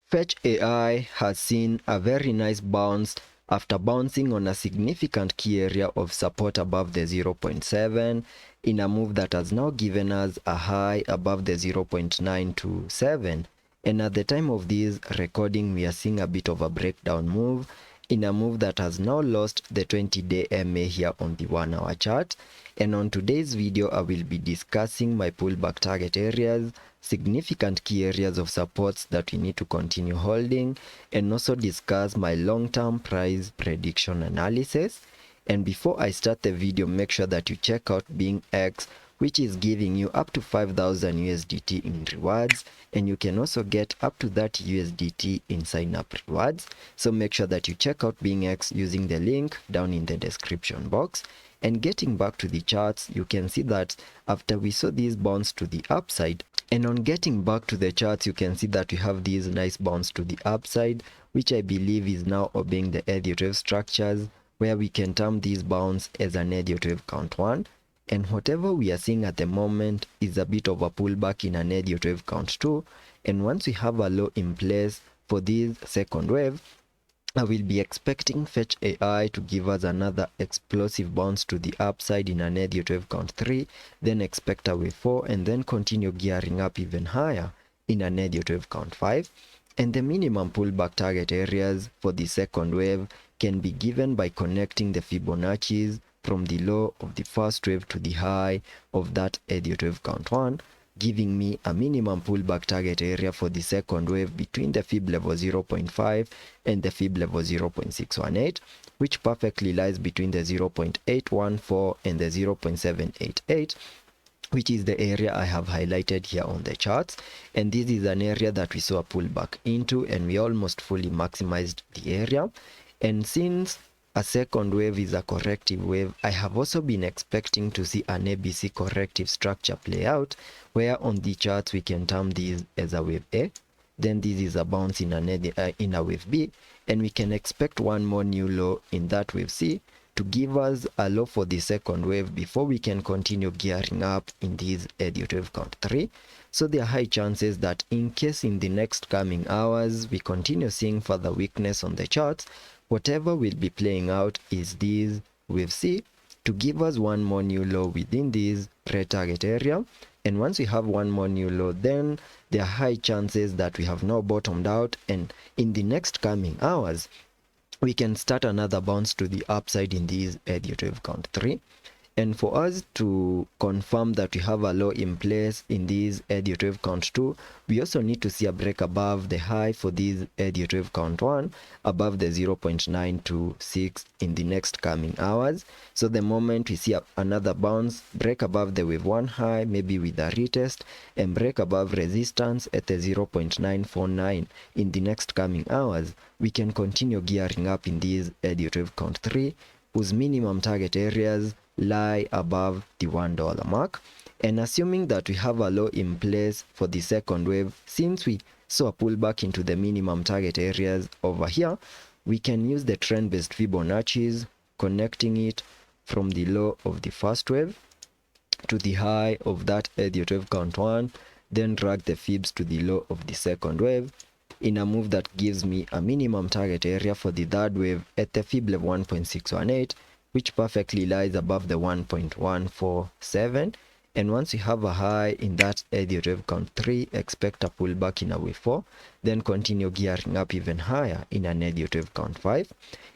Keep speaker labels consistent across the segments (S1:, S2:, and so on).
S1: Fetch AI has seen a very nice bounce after bouncing on a significant key area of support above the 0.7 in a move that has now given us a high above the 0.927, and at the time of this recording we are seeing a bit of a breakdown move in a move that has now lost the 20-day MA here on the 1-hour chart. And on today's video I will be discussing my pullback target areas, significant key areas of supports that we need to continue holding, and also discuss my long-term price prediction analysis. And before I start the video, make sure that you check out BINANCE, which is giving you up to 5,000 USDT in rewards, and you can also get up to that USDT in sign-up rewards. So make sure that you check out BINANCE using the link down in the description box. And getting back to the charts, you can see that after we saw these bounce to the upside, and on getting back to the charts, you can see that we have these nice bounce to the upside, which I believe is now obeying the Elliot wave structures, where we can term this bounce as an Elliot wave count 1. And whatever we are seeing at the moment is a bit of a pullback in an Elliot wave count 2. And once we have a low in place for this second wave, I will be expecting Fetch AI to give us another explosive bounce to the upside in an Elliot wave count 3, then expect a wave 4, and then continue gearing up even higher in an Elliot wave count 5. And the minimum pullback target areas for the second wave can be given by connecting the Fibonacci's from the low of the first wave to the high of that Elliot wave count 1, giving me a minimum pullback target area for the second wave between the fib level 0.5 and the fib level 0.618, which perfectly lies between the 0.814 and the 0.788, which is the area I have highlighted here on the charts. And this is an area that we saw a pullback into, and we almost fully maximized the area. And since a second wave is a corrective wave, I have also been expecting to see an ABC corrective structure play out, where on the charts we can term this as a wave A, then this is a bounce in a wave B, and we can expect one more new low in that wave C to give us a low for the second wave before we can continue gearing up in this Elliot wave count 3. So there are high chances that in case in the next coming hours we continue seeing further weakness on the charts, whatever will be playing out is this wave C to give us one more new low within this red target area. And once we have one more new low, then there are high chances that we have now bottomed out, and in the next coming hours we can start another bounce to the upside in this Elliot wave count 3. And for us to confirm that we have a low in place in this Elliot wave count 2, we also need to see a break above the high for this Elliot wave count 1 above the 0.926 in the next coming hours. So the moment we see another bounce, break above the wave 1 high, maybe with a retest, and break above resistance at the 0.949 in the next coming hours, we can continue gearing up in this Elliot wave count 3, whose minimum target areas lie above the $1 mark. And assuming that we have a low in place for the second wave, since we saw a pullback into the minimum target areas over here, we can use the trend-based Fibonacci's, connecting it from the low of the first wave to the high of that Elliot wave count 1, then drag the fibs to the low of the second wave in a move that gives me a minimum target area for the third wave at the fib level 1.618, which perfectly lies above the 1.147. And once we have a high in that Elliot wave count 3, expect a pullback in a wave 4, then continue gearing up even higher in an Elliot wave count 5.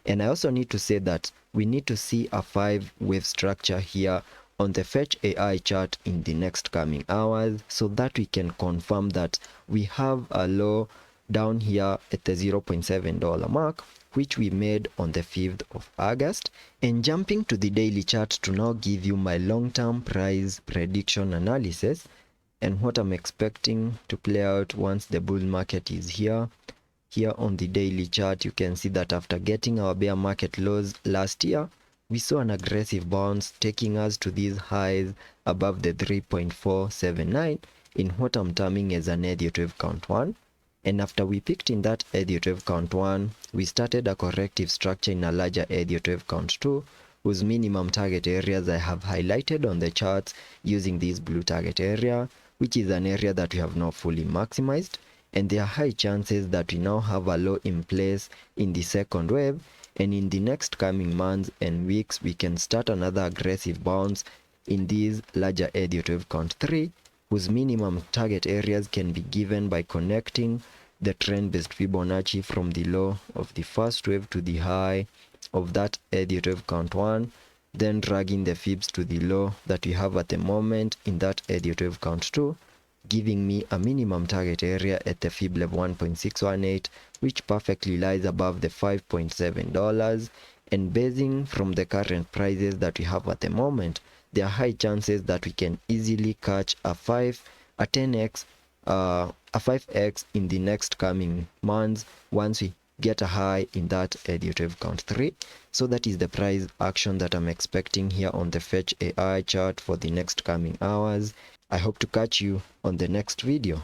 S1: And I also need to say that we need to see a 5-wave structure here on the Fetch AI chart in the next coming hours, so that we can confirm that we have a low down here at the $0.7 mark, which we made on the 5th of August. And jumping to the daily chart to now give you my long-term price prediction analysis and what I'm expecting to play out once the bull market is here. Here on the daily chart, you can see that after getting our bear market lows last year, we saw an aggressive bounce taking us to these highs above the 3.479 in what I'm terming as an Elliot wave count 1. And after we picked in that Elliot wave count 1, we started a corrective structure in a larger Elliot wave count 2, whose minimum target areas I have highlighted on the charts using this blue target area, which is an area that we have not fully maximized. and there are high chances that we now have a low in place in the second wave, and in the next coming months and weeks we can start another aggressive bounce in these larger Elliott wave count 3, whose minimum target areas can be given by connecting the trend-based Fibonacci from the low of the first wave to the high of that Elliott wave count 1, then dragging the fibs to the low that we have at the moment in that Elliott wave count 2, giving me a minimum target area at the fib level 1.618, which perfectly lies above the $5.7, and basing from the current prices that we have at the moment, there are high chances that we can easily catch a 10x, a 5x in the next coming months once we get a high in that Elliott wave count 3. So that is the price action that I'm expecting here on the Fetch AI chart for the next coming hours. I hope to catch you on the next video.